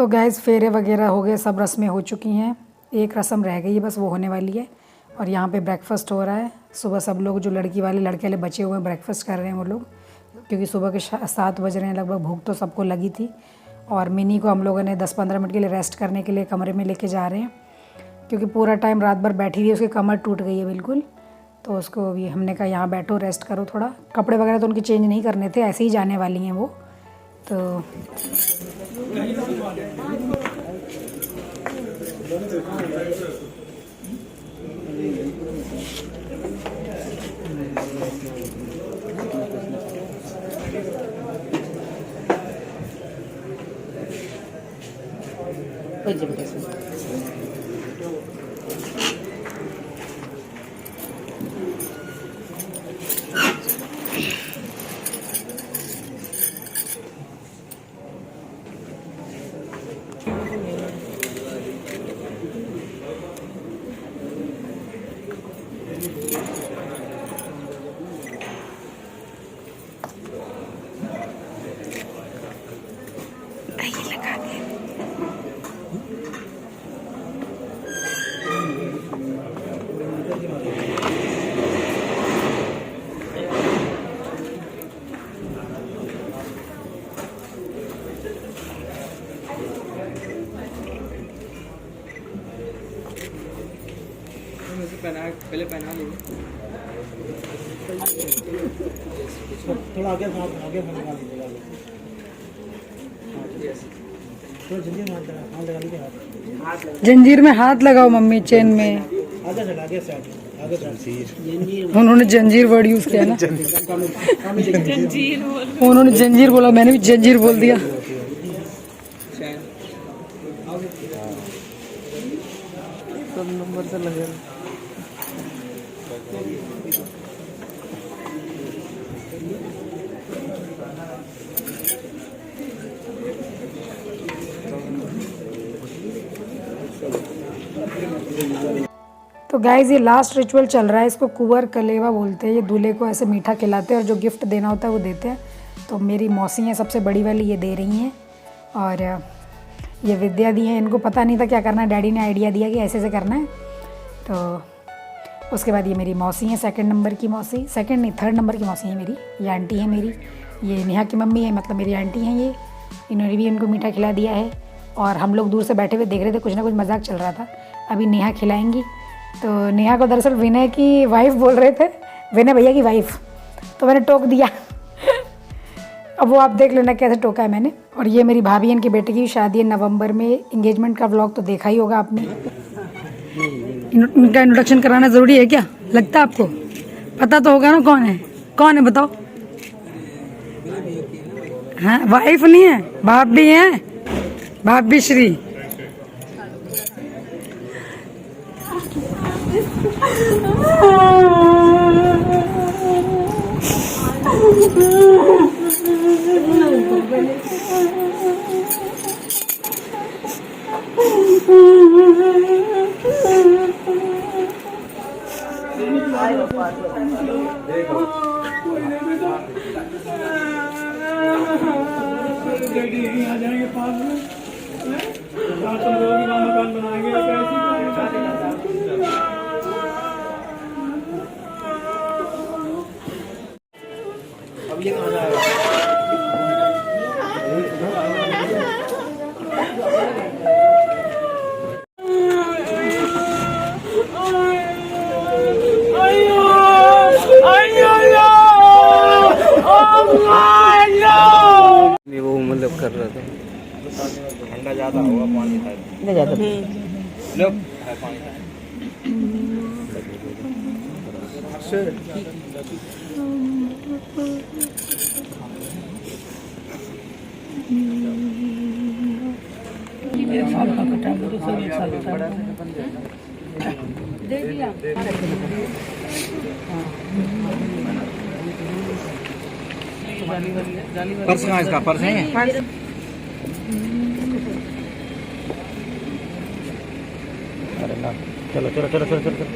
तो गैस फेरे वगैरह हो गए, सब रस्में हो चुकी हैं, एक रस्म रह गई है बस, वो होने वाली है। और यहाँ पे ब्रेकफास्ट हो रहा है। सुबह सब लोग जो लड़की वाले लड़के वाले बचे हुए हैं ब्रेकफास्ट कर रहे हैं वो लोग, क्योंकि सुबह के 7 बज रहे हैं लगभग, भूख तो सबको लगी थी। और मिनी को हम लोगों ने 10-15 मिनट के लिए रेस्ट करने के लिए कमरे में लेके जा रहे हैं, क्योंकि पूरा टाइम रात भर बैठी रही, उसकी कमर टूट गई है बिल्कुल। तो उसको भी हमने कहा यहाँ बैठो, रेस्ट करो थोड़ा। कपड़े वगैरह तो उनके चेंज नहीं करने थे, ऐसे ही जाने वाली हैं वो। तो पहले पहना ली, थोड़ा आगे आगे लगा लीजिएगा, थोड़ा जंजीर में हाथ लगा लीजिए, जंजीर में हाथ लगाओ मम्मी, चेन में। आगे से उन्होंने जंजीर वर्ड यूज किया ना, उन्होंने जंजीर बोला, मैंने भी जंजीर बोल दिया। सब नंबर से लगे। तो गाइज ये लास्ट रिचुअल चल रहा है, इसको कुंवर कलेवा बोलते हैं। ये दूल्हे को ऐसे मीठा खिलाते हैं और जो गिफ्ट देना होता है वो देते हैं। तो मेरी मौसी हैं सबसे बड़ी वाली, ये दे रही हैं। और ये विद्या दी है, इनको पता नहीं था क्या करना है, डैडी ने आइडिया दिया कि ऐसे ऐसे करना है। तो उसके बाद ये मेरी मौसी हैं, 2nd नंबर की मौसी, 2nd नहीं 3rd नंबर की मौसी है मेरी। ये आंटी है मेरी, ये नेहा की मम्मी है, मतलब मेरी आंटी हैं ये। इन्होंने भी इनको मीठा खिला दिया है। और हम लोग दूर से बैठे हुए देख रहे थे, कुछ ना कुछ मजाक चल रहा था। अभी नेहा खिलाएंगी। तो नेहा को दरअसल विनय की वाइफ बोल रहे थे, विनय भैया की वाइफ, तो मैंने टोक दिया। अब वो आप देख लेना कैसे टोका है मैंने। और ये मेरी भाभी, इनकी बेटे की शादी है नवंबर में। एंगेजमेंट का व्लॉग तो देखा ही होगा आपने। इनका इंट्रोडक्शन कराना ज़रूरी है क्या, लगता है आपको? पता तो होगा ना कौन है बताओ। हाँ, वाइफ नहीं है, बाप भी है, बाप भी श्री। आ जाएंगे पास में, तुम लोगों की मकान बनाएंगे। अब ये कहाँ जाएगा? वो मतलब कर रहा था, ठंडा ज्यादा होगा, पानी नहीं जाता लो है पानी। पर्स कहाँ, इसका पर्स है? अरे ना, चलो चलो चलो चलो चलो चलो।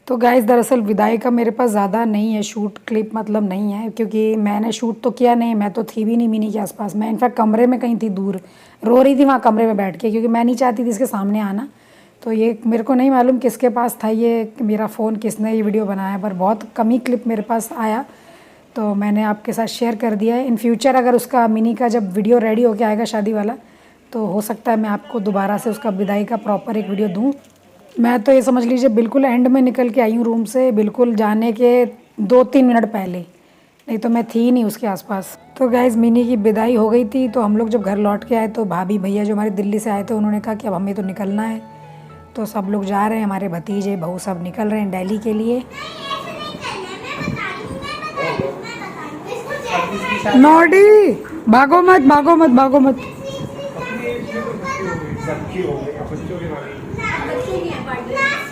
तो गाइस दरअसल विदाई का मेरे पास ज़्यादा नहीं है शूट क्लिप, मतलब नहीं है, क्योंकि मैंने शूट तो किया नहीं, मैं तो थी भी नहीं मिनी के आसपास। मैं इनफैक्ट कमरे में कहीं थी दूर, रो रही थी वहाँ कमरे में बैठ के, क्योंकि मैं नहीं चाहती थी इसके सामने आना। तो ये मेरे को नहीं मालूम किसके पास था ये मेरा फ़ोन, किसने ये वीडियो बनाया, पर बहुत कम ही क्लिप मेरे पास आया, तो मैंने आपके साथ शेयर कर दिया है। इन फ्यूचर अगर उसका मिनी का जब वीडियो रेडी होके आएगा शादी वाला, तो हो सकता है मैं आपको दोबारा से उसका विदाई का प्रॉपर एक वीडियो दूँ। मैं तो ये समझ लीजिए बिल्कुल एंड में निकल के आई हूँ रूम से, बिल्कुल जाने के 2-3 मिनट पहले, नहीं तो मैं थी नहीं उसके आसपास। तो गाइज़ मिनी की विदाई हो गई थी, तो हम लोग जब घर लौट के आए तो भाभी भैया जो हमारे दिल्ली से आए थे उन्होंने कहा कि अब हमें तो निकलना है। तो सब लोग जा रहे हैं, हमारे भतीजे बहू सब निकल रहे हैं दिल्ली के लिए। नॉडी भागो मत, भागो मत, भागो मत।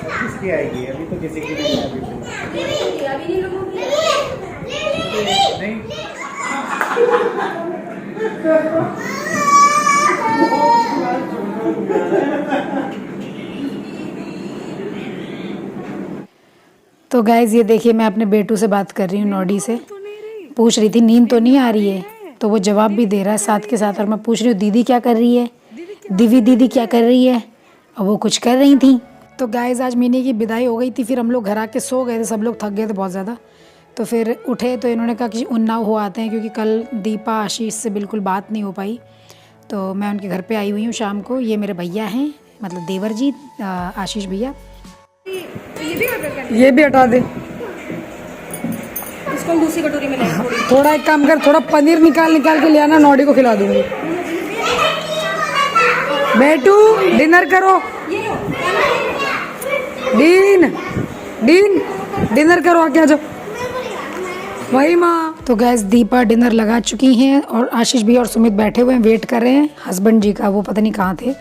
किसकी आएगी अभी तो किसी की नहीं तो गाइज़ ये देखिए मैं अपने बेटू से बात कर रही हूँ, नॉडी से पूछ रही थी नींद तो नहीं आ रही है, तो वो जवाब भी दे रहा है साथ के साथ। और मैं पूछ रही हूँ दीदी क्या कर रही है, दीदी क्या कर रही है, और वो कुछ कर रही थी। तो गाइज़ आज मिनी की विदाई हो गई थी, फिर हम लोग घर आके सो गए थे, सब लोग थक गए थे बहुत ज़्यादा। तो फिर उठे तो इन्होंने कहा कि उन्नाव हो आते हैं, क्योंकि कल दीपा आशीष से बिल्कुल बात नहीं हो पाई। तो मैं उनके घर पे आई हुई हूँ शाम को। ये मेरे भैया हैं, मतलब देवर जी आशीष भैया। ये भी हटा दे, इसको हम दूसरी कटोरी में लेंगे। थोड़ा एक काम कर, थोड़ा पनीर निकाल के ले आना, नॉडी को खिला दूँगी। बेटू डिनर करो, डिनर करो, आके आ जाओ। वही माँ। तो गैस दीपा डिनर लगा चुकी हैं और आशीष भी और सुमित बैठे हुए हैं, वेट कर रहे हैं हस्बैंड जी का, वो पता नहीं कहाँ थे।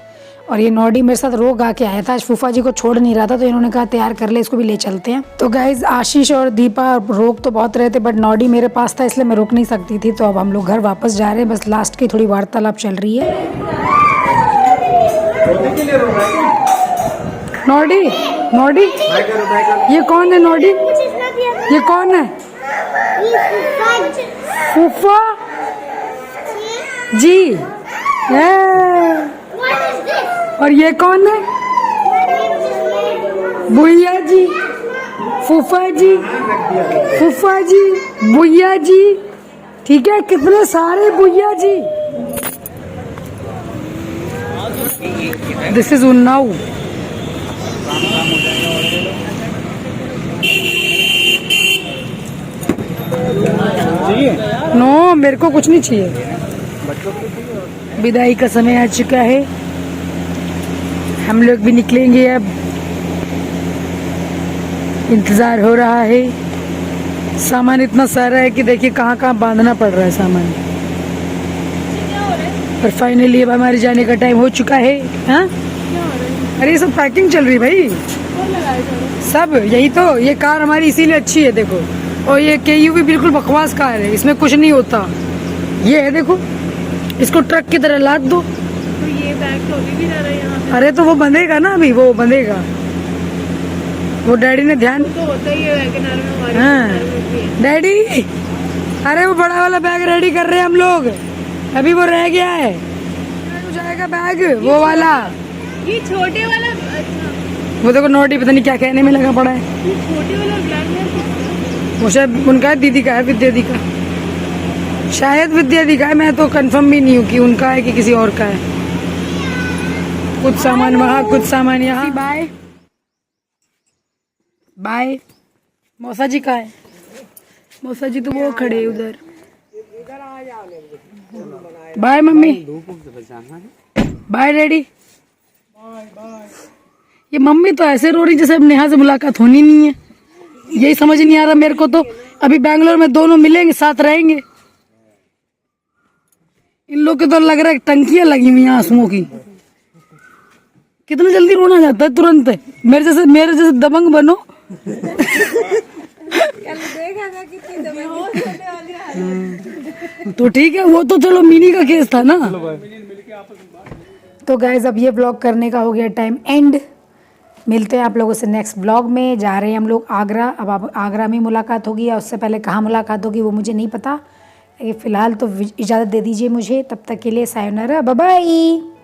और ये नॉडी मेरे साथ रोक आके आया था, आज फूफा जी को छोड़ नहीं रहा था, तो इन्होंने कहा तैयार कर ले, इसको भी ले चलते हैं। तो गाइज आशीष और दीपा रोक तो बहुत रहे थे, बट नॉडी मेरे पास था इसलिए मैं रोक नहीं सकती थी। तो अब हम लोग घर वापस जा रहे हैं, बस लास्ट की थोड़ी वार्तालाप चल रही है। नॉडी ये कौन है, नॉडी ये कौन है? फूफा जी है। और ये कौन है? भैया जी, फूफा जी, भैया जी, ठीक है, कितने सारे भैया जी। This is Unnao. नो मेरे को कुछ नहीं चाहिए। विदाई का समय आ चुका है, हम लोग भी निकलेंगे अब, इंतजार हो रहा है। सामान इतना सारा है कि देखिए कहाँ कहाँ बांधना पड़ रहा है सामान। पर फाइनली अब हमारे जाने का टाइम हो चुका है। हाँ अरे ये सब पैकिंग चल रही भाई, सब यही तो। ये कार हमारी इसीलिए अच्छी है देखो, और ये KU भी बिल्कुल बकवास कार है, इसमें कुछ नहीं होता। ये है देखो, इसको ट्रक की तरह लाद दो। तो ये बैग तो अभी भी जा रहा है यहाँ पे। अरे तो वो बंधेगा ना, अभी वो बंधेगा, वो डैडी ने ध्यान। तो होता ही है वैगनआर में हमारे। हाँ डैडी, अरे वो बड़ा वाला बैग रेडी कर रहे हैं हम लोग, अभी वो रह गया है, हो जाएगा बैग वो वाला। ये छोटे वाला, अच्छा वो देखो नोटी पता नहीं क्या कहने में लगा पड़ा है। ये छोटे वाला ब्लैक है, वो शायद उनका है, दीदी का है, विद्या दी का, शायद विद्या दी का है, मैं तो कंफर्म भी नहीं हूँ कि उनका है कि किसी और का है। कुछ सामान वहाँ, कुछ सामान यहाँ। Bye bye. मौसा जी का है, मौसा जी तो वो खड़े उधर। Bye mummy, bye daddy. ये मम्मी तो ऐसे रो रही जैसे अब नेहा से मुलाकात होनी नहीं है, यही समझ नहीं आ रहा मेरे को। तो अभी बैंगलोर में दोनों मिलेंगे, साथ रहेंगे। इन लोग के तो लग रहा है टंकियां लगी हुई आंसुओं की। कितना जल्दी रोना जाता है तुरंत। मेरे जैसे दबंग बनो। तो ठीक है, वो तो चलो मिनी का केस था ना। तो गाइज़ अब ये ब्लॉग करने का हो गया टाइम एंड। मिलते हैं आप लोगों से नेक्स्ट ब्लॉग में। जा रहे हैं हम लोग आगरा। अब आप आगरा में मुलाकात होगी या उससे पहले कहाँ मुलाकात होगी वो मुझे नहीं पता। फ़िलहाल तो इजाज़त दे दीजिए मुझे, तब तक के लिए सायोनारा, बाय बाय।